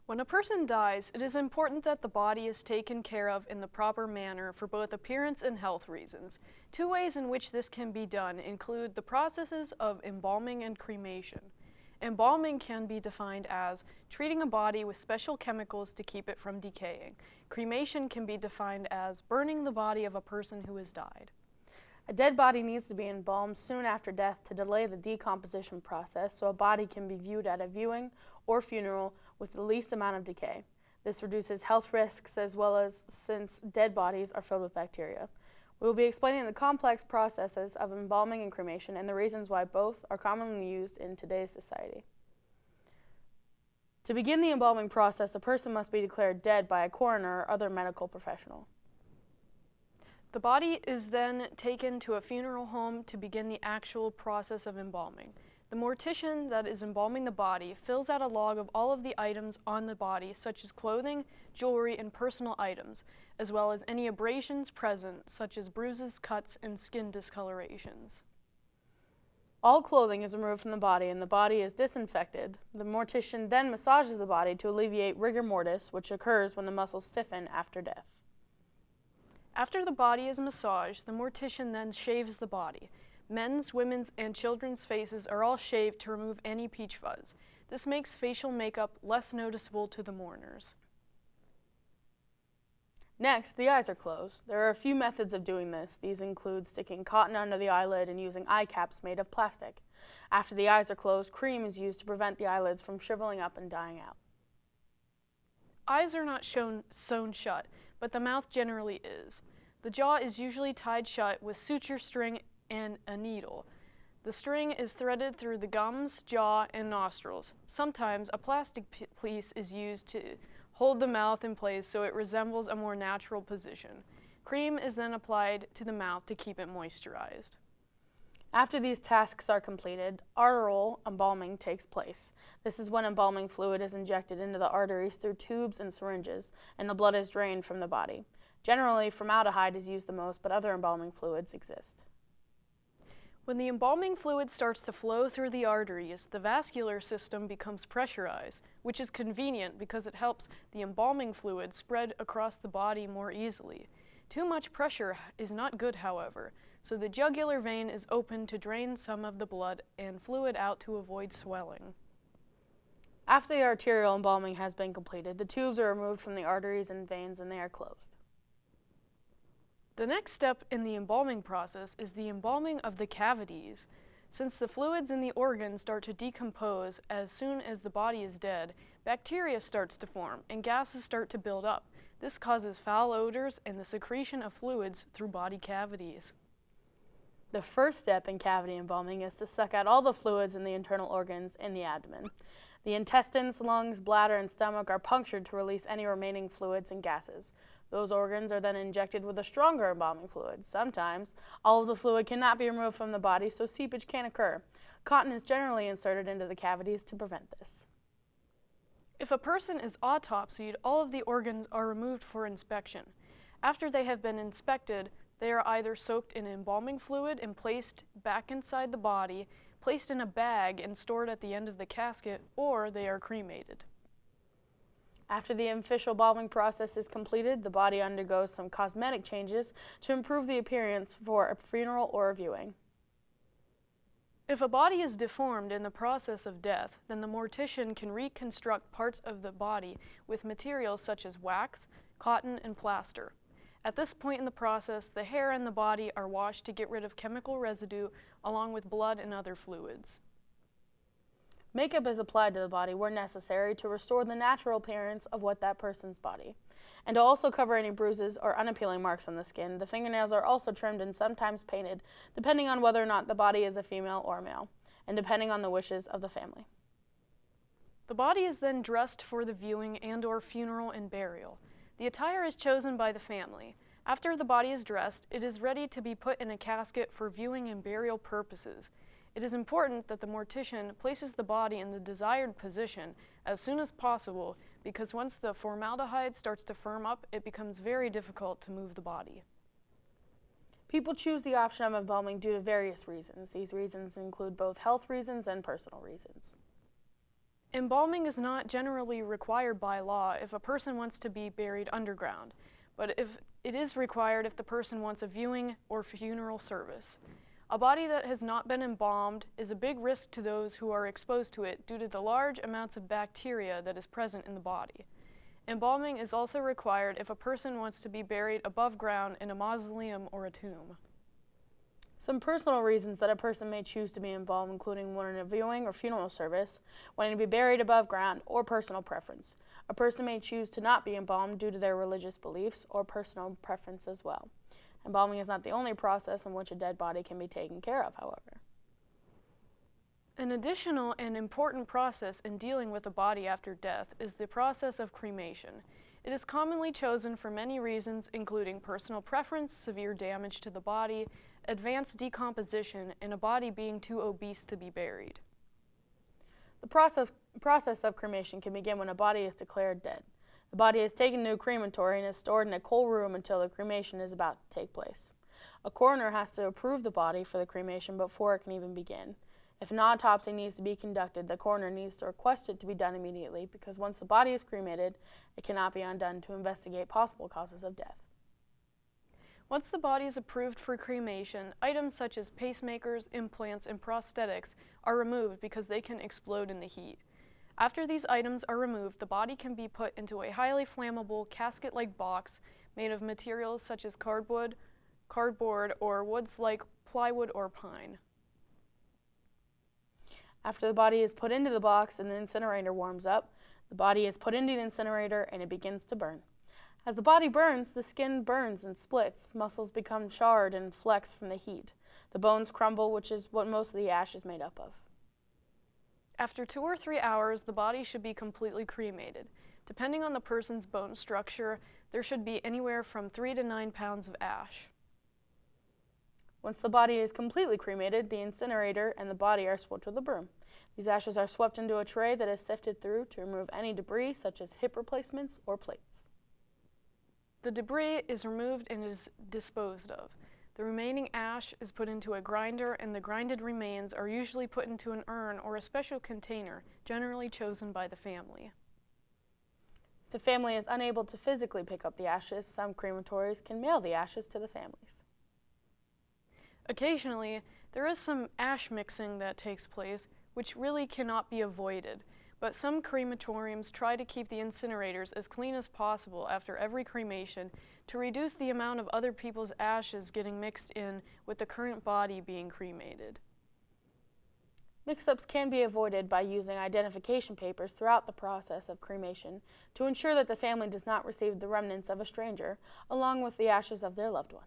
When a person dies, it is important that the body is taken care of in the proper manner for both appearance and health reasons. Two ways in which this can be done include the processes of embalming and cremation. Embalming can be defined as treating a body with special chemicals to keep it from decaying. Cremation can be defined as burning the body of a person who has died. A dead body needs to be embalmed soon after death to delay the decomposition process so a body can be viewed at a viewing or funeral with the least amount of decay. This reduces health risks as well as since dead bodies are filled with bacteria. We will be explaining the complex processes of embalming and cremation and the reasons why both are commonly used in today's society. To begin the embalming process, a person must be declared dead by a coroner or other medical professional. The body is then taken to a funeral home to begin the actual process of embalming. The mortician that is embalming the body fills out a log of all of the items on the body, such as clothing, jewelry, and personal items, as well as any abrasions present, such as bruises, cuts, and skin discolorations. All clothing is removed from the body and the body is disinfected. The mortician then massages the body to alleviate rigor mortis, which occurs when the muscles stiffen after death. After the body is massaged, the mortician then shaves the body. Men's, women's, and children's faces are all shaved to remove any peach fuzz. This makes facial makeup less noticeable to the mourners. Next, the eyes are closed. There are a few methods of doing this. These include sticking cotton under the eyelid and using eye caps made of plastic. After the eyes are closed, cream is used to prevent the eyelids from shriveling up and dying out. Eyes are not sewn shut, but the mouth generally is. The jaw is usually tied shut with suture string and a needle. The string is threaded through the gums, jaw, and nostrils. Sometimes a plastic piece is used to hold the mouth in place so it resembles a more natural position. Cream is then applied to the mouth to keep it moisturized. After these tasks are completed, arterial embalming takes place. This is when embalming fluid is injected into the arteries through tubes and syringes, and the blood is drained from the body. Generally, formaldehyde is used the most, but other embalming fluids exist. When the embalming fluid starts to flow through the arteries, the vascular system becomes pressurized, which is convenient because it helps the embalming fluid spread across the body more easily. Too much pressure is not good, however, so the jugular vein is open to drain some of the blood and fluid out to avoid swelling. After the arterial embalming has been completed, the tubes are removed from the arteries and veins and they are closed. The next step in the embalming process is the embalming of the cavities. Since the fluids in the organs start to decompose as soon as the body is dead, bacteria starts to form and gases start to build up. This causes foul odors and the secretion of fluids through body cavities. The first step in cavity embalming is to suck out all the fluids in the internal organs in the abdomen. The intestines, lungs, bladder, and stomach are punctured to release any remaining fluids and gases. Those organs are then injected with a stronger embalming fluid. Sometimes, all of the fluid cannot be removed from the body, so seepage can occur. Cotton is generally inserted into the cavities to prevent this. If a person is autopsied, all of the organs are removed for inspection. After they have been inspected, they are either soaked in embalming fluid and placed back inside the body, placed in a bag and stored at the end of the casket, or they are cremated. After the official embalming process is completed, the body undergoes some cosmetic changes to improve the appearance for a funeral or a viewing. If a body is deformed in the process of death, then the mortician can reconstruct parts of the body with materials such as wax, cotton, and plaster. At this point in the process, the hair and the body are washed to get rid of chemical residue along with blood and other fluids. Makeup is applied to the body where necessary to restore the natural appearance of that person's body. And to also cover any bruises or unappealing marks on the skin, the fingernails are also trimmed and sometimes painted, depending on whether or not the body is a female or male, and depending on the wishes of the family. The body is then dressed for the viewing and/or funeral and burial. The attire is chosen by the family. After the body is dressed, it is ready to be put in a casket for viewing and burial purposes. It is important that the mortician places the body in the desired position as soon as possible because once the formaldehyde starts to firm up, it becomes very difficult to move the body. People choose the option of embalming due to various reasons. These reasons include both health reasons and personal reasons. Embalming is not generally required by law if a person wants to be buried underground, but if it is required if the person wants a viewing or funeral service. A body that has not been embalmed is a big risk to those who are exposed to it due to the large amounts of bacteria that is present in the body. Embalming is also required if a person wants to be buried above ground in a mausoleum or a tomb. Some personal reasons that a person may choose to be embalmed, including wanting a viewing or funeral service, wanting to be buried above ground, or personal preference. A person may choose to not be embalmed due to their religious beliefs or personal preference as well. Embalming is not the only process in which a dead body can be taken care of, however. An additional and important process in dealing with a body after death is the process of cremation. It is commonly chosen for many reasons, including personal preference, severe damage to the body, advanced decomposition, and a body being too obese to be buried. The process of cremation can begin when a body is declared dead. The body is taken to a crematory and is stored in a cold room until the cremation is about to take place. A coroner has to approve the body for the cremation before it can even begin. If an autopsy needs to be conducted, the coroner needs to request it to be done immediately because once the body is cremated, it cannot be undone to investigate possible causes of death. Once the body is approved for cremation, items such as pacemakers, implants, and prosthetics are removed because they can explode in the heat. After these items are removed, the body can be put into a highly flammable casket-like box made of materials such as cardboard, or woods like plywood or pine. After the body is put into the box and the incinerator warms up, the body is put into the incinerator and it begins to burn. As the body burns, the skin burns and splits, muscles become charred and flex from the heat. The bones crumble, which is what most of the ash is made up of. After 2 or 3 hours, the body should be completely cremated. Depending on the person's bone structure, there should be anywhere from 3 to 9 pounds of ash. Once the body is completely cremated, the incinerator and the body are swept with a broom. These ashes are swept into a tray that is sifted through to remove any debris, such as hip replacements or plates. The debris is removed and is disposed of. The remaining ash is put into a grinder, and the grinded remains are usually put into an urn or a special container, generally chosen by the family. If the family is unable to physically pick up the ashes, some crematories can mail the ashes to the families. Occasionally, there is some ash mixing that takes place, which really cannot be avoided, but some crematoriums try to keep the incinerators as clean as possible after every cremation to reduce the amount of other people's ashes getting mixed in with the current body being cremated. Mix-ups can be avoided by using identification papers throughout the process of cremation to ensure that the family does not receive the remnants of a stranger along with the ashes of their loved one.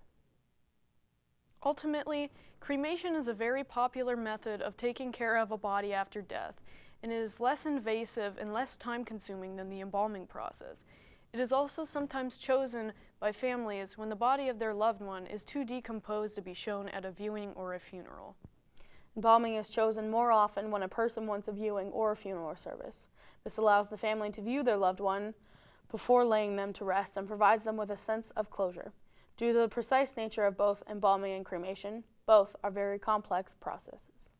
Ultimately, cremation is a very popular method of taking care of a body after death, and it is less invasive and less time-consuming than the embalming process. It is also sometimes chosen by families when the body of their loved one is too decomposed to be shown at a viewing or a funeral. Embalming is chosen more often when a person wants a viewing or a funeral service. This allows the family to view their loved one before laying them to rest and provides them with a sense of closure. Due to the precise nature of both embalming and cremation, both are very complex processes.